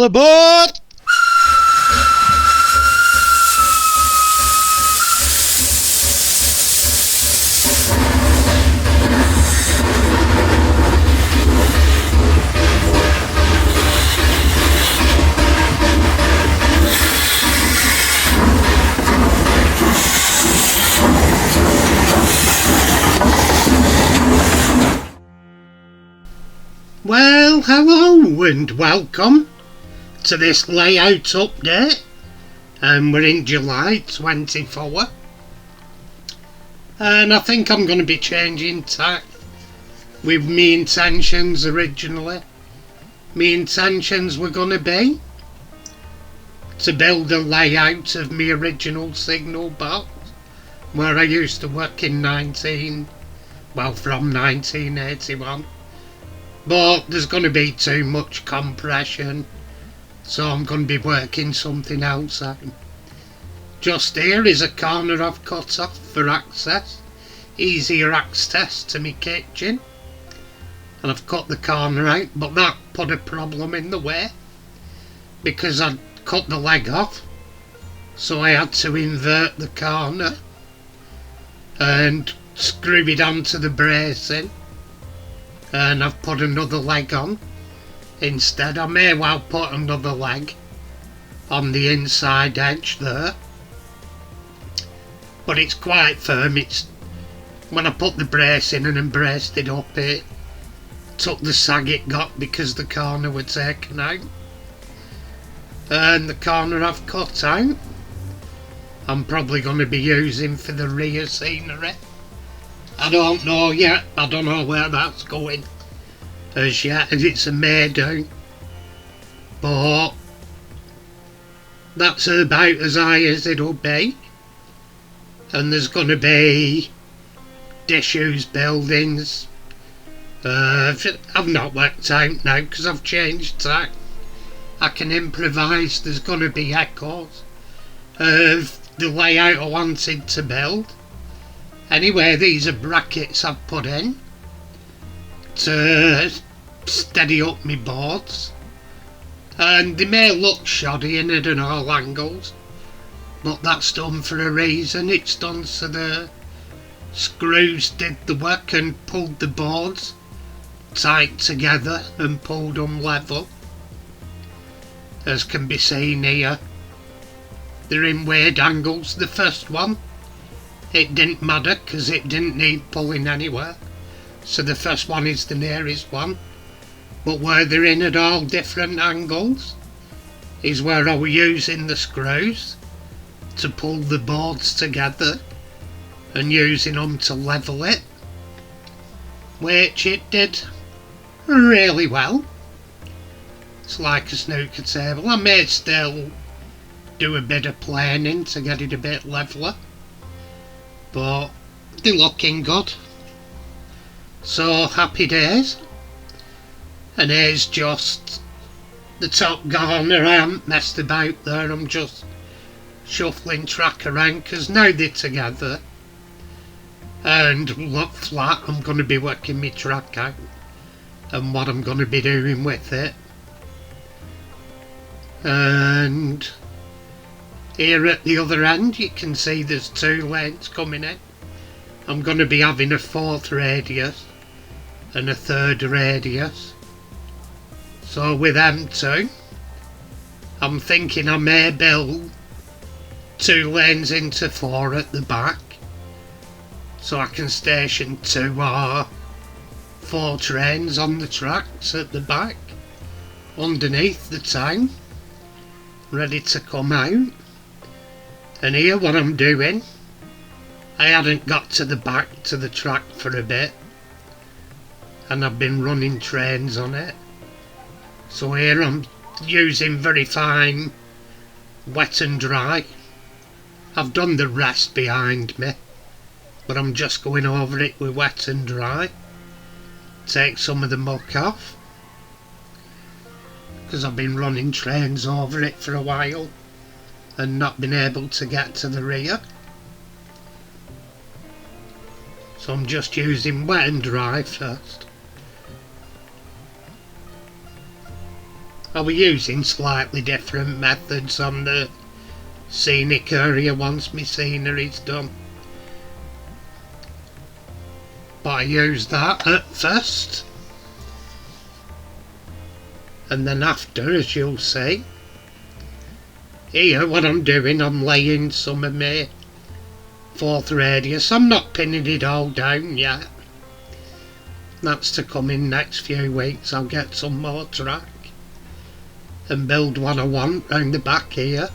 All aboard! Well, hello and welcome to this layout update, and we're in July 24, and I think I'm going to be changing tack with me intentions originally. Me intentions were going to be to build a layout of my original signal box where I used to work from 1981. But there's going to be too much compression, so I'm going to be working something else out. Just here is a corner I've cut off for access, easier access to my kitchen. And I've cut the corner out, but that put a problem in the way because I'd cut the leg off, so I had to invert the corner and screw it onto the bracing. And I've put another leg on instead. I may well put another leg on the inside edge there, but it's quite firm. It's when I put the brace in and braced it up, it took the sag it got because the corner was taken out. And the corner I've cut out I'm probably going to be using for the rear scenery. I don't know yet, I don't know where that's going as yet, as it's a Maydo, but that's about as high as it'll be. And there's going to be disused buildings. I've not worked out now because I've changed tack. I can improvise. There's going to be echoes of the layout I wanted to build. Anyway, these are brackets I've put in to steady up my boards, and they may look shoddy in it at all angles, but that's done for a reason. It's done so the screws did the work and pulled the boards tight together and pulled them level, as can be seen here. They're in weird angles. The first one, it didn't matter because it didn't need pulling anywhere, so the first one is the nearest one. But where they're in at all different angles is where I was using the screws to pull the boards together and using them to level it, which it did really well. It's like a snooker table. I may still do a bit of planing to get it a bit leveler, but they're looking good. So happy days. And here's just the top corner. I haven't messed about there, I'm just shuffling track around because now they're together and look flat. I'm going to be working my track out and what I'm going to be doing with it. And here at the other end you can see there's 2 lanes coming in. I'm going to be having a 4th radius and a 3rd radius. So with them 2, I'm thinking I may build 2 lanes into 4 at the back, so I can station 2 or 4 trains on the tracks at the back underneath the town, ready to come out. And here what I'm doing, I hadn't got to the back to the track for a bit, and I've been running trains on it. So here I'm using very fine wet and dry. I've done the rest behind me, but I'm just going over it with wet and dry. Take some of the muck off, because I've been running trains over it for a while and not been able to get to the rear. So I'm just using wet and dry first. I was using slightly different methods on the scenic area once my scenery's done. But I used that at first. And then after, as you'll see, here what I'm doing, I'm laying some of my 4th radius. I'm not pinning it all down yet. That's to come in next few weeks. I'll get some more track and build what I want round the back here.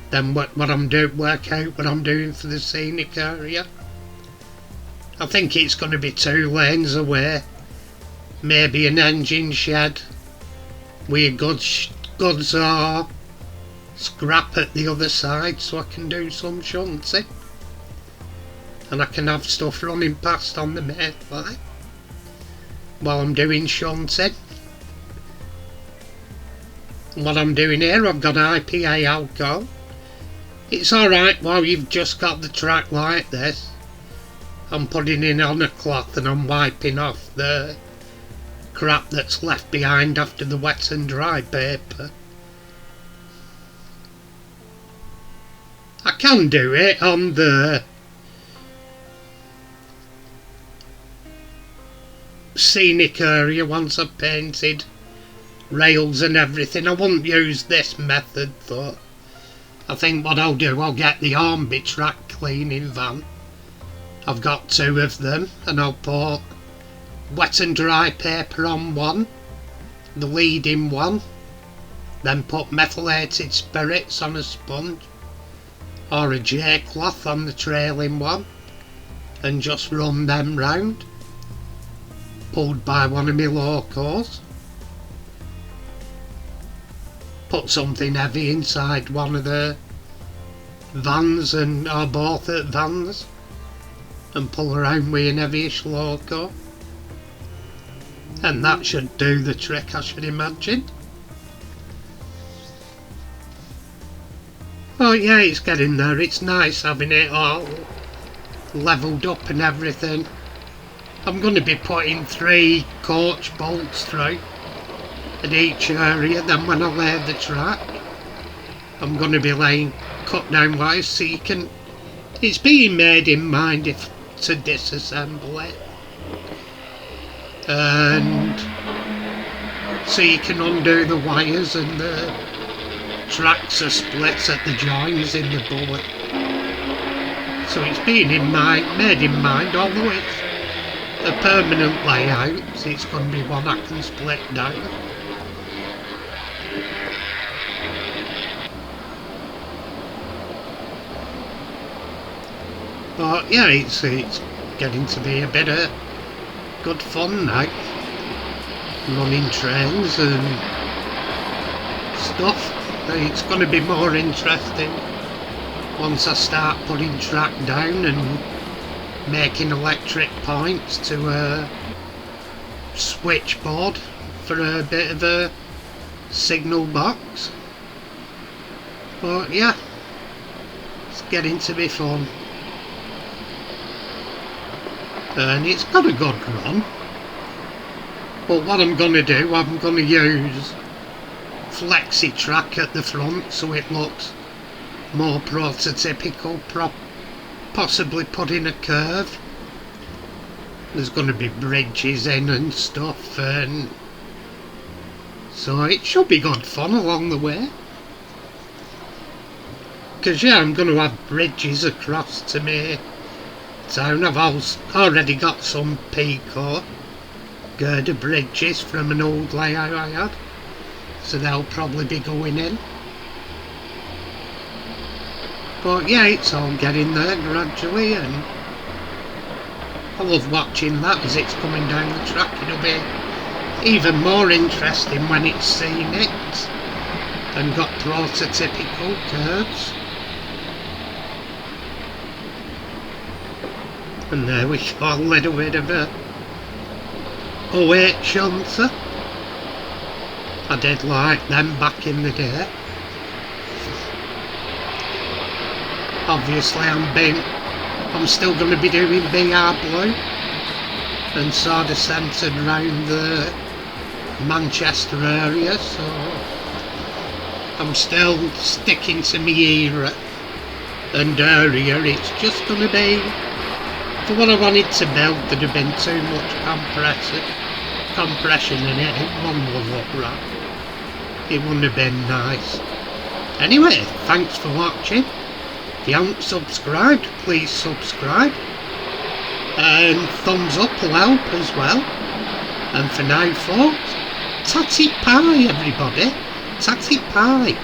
Then work out what I'm doing for the scenic area. I think it's going to be 2 lanes away, maybe an engine shed with goods or scrap at the other side, so I can do some shunting and I can have stuff running past on the main line while I'm doing shunting. What I'm doing here, I've got IPA alcohol. It's alright while you've just got the track like this. I'm putting it on a cloth and I'm wiping off the crap that's left behind after the wet and dry paper. I can do it on the scenic area once I've painted rails and everything. I won't use this method though. I think what I'll do, I'll get the Hornby track cleaning van. I've got 2 of them, and I'll put wet and dry paper on one, the leading one, then put methylated spirits on a sponge or a J cloth on the trailing one and just run them round, pulled by one of my locos. Put something heavy inside one of the vans or both at vans and pull around with an heavyish loco, and that should do the trick, I should imagine. Oh yeah, it's getting there. It's nice having it all levelled up and everything. I'm going to be putting 3 coach bolts through at each area. Then when I lay the track, I'm going to be laying cut down wires so you can, it's being made in mind if to disassemble it, and so you can undo the wires and the tracks are split at the joins in the board. So it's being made in mind, although it's a permanent layout, it's going to be one I can split down. But yeah, it's getting to be a bit of good fun now, running trains and stuff. It's going to be more interesting once I start putting track down and making electric points to a switchboard for a bit of a signal box. But yeah, it's getting to be fun. And it's got a good run. But what I'm going to do, I'm going to use flexi track at the front so it looks more prototypical, possibly put in a curve. There's going to be bridges in and stuff, and so it should be good fun along the way. Because yeah, I'm going to have bridges across to me town. I've already got some Pico girder bridges from an old layout I had, so they'll probably be going in. But yeah, it's all getting there gradually, and I love watching that as it's coming down the track. It'll be even more interesting when it's seen it and got prototypical curves. And there we go, a little bit of a 08 shunter. I did like them back in the day. Obviously I'm still going to be doing BR Blue and sort of centred round the Manchester area, so I'm still sticking to my era and area. It's just going to be, for what I wanted to build, there'd have been too much compression in it. It wouldn't have looked right. It wouldn't have been nice. Anyway, thanks for watching. If you haven't subscribed, please subscribe. And thumbs up will help as well. And for now, folks, tatty pie, everybody. Tatty pie.